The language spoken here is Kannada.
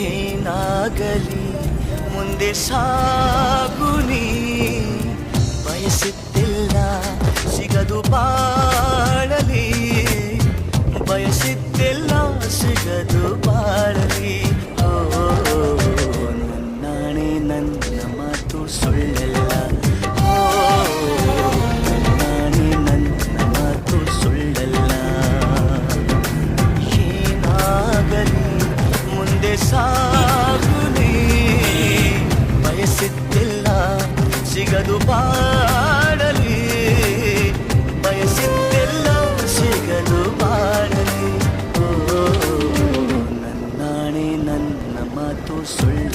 ಏನಾಗಲಿ ಮುಂದೆ ಸಾಗುನಿ, ಬಯಸಿದ್ದಿಲ್ಲ ಸಿಗದು ಬಾಳಲಿ, ಬಯಸಿದ್ದಿಲ್ಲ ಸಿಗದು ಬಾಳಲಿ. ಓ ನನ್ನಾಣೆ ನನ್ನ ಮಾತು ಸುಳ್ಳಲ್ಲ, ಓ ನನ್ನಾಣೆ ನನ್ನ ಮಾತು ಸುಳ್ಳಲ್ಲ. ಏನಾಗಲಿ ಮುಂದೆ ಸಾಗುನಿ, ಬಯಸಿದ್ದಿಲ್ಲ ಸಿಗದು ಬಾಳಲಿ, ಬಯಸಿದ್ದಿಲ್ಲ ಸಿಗದು ಬಾಳಲಿ. ಓ ನನ್ನಾಣೆ ನನ್ನ ಮಾತು ಸುಳ್ಳು.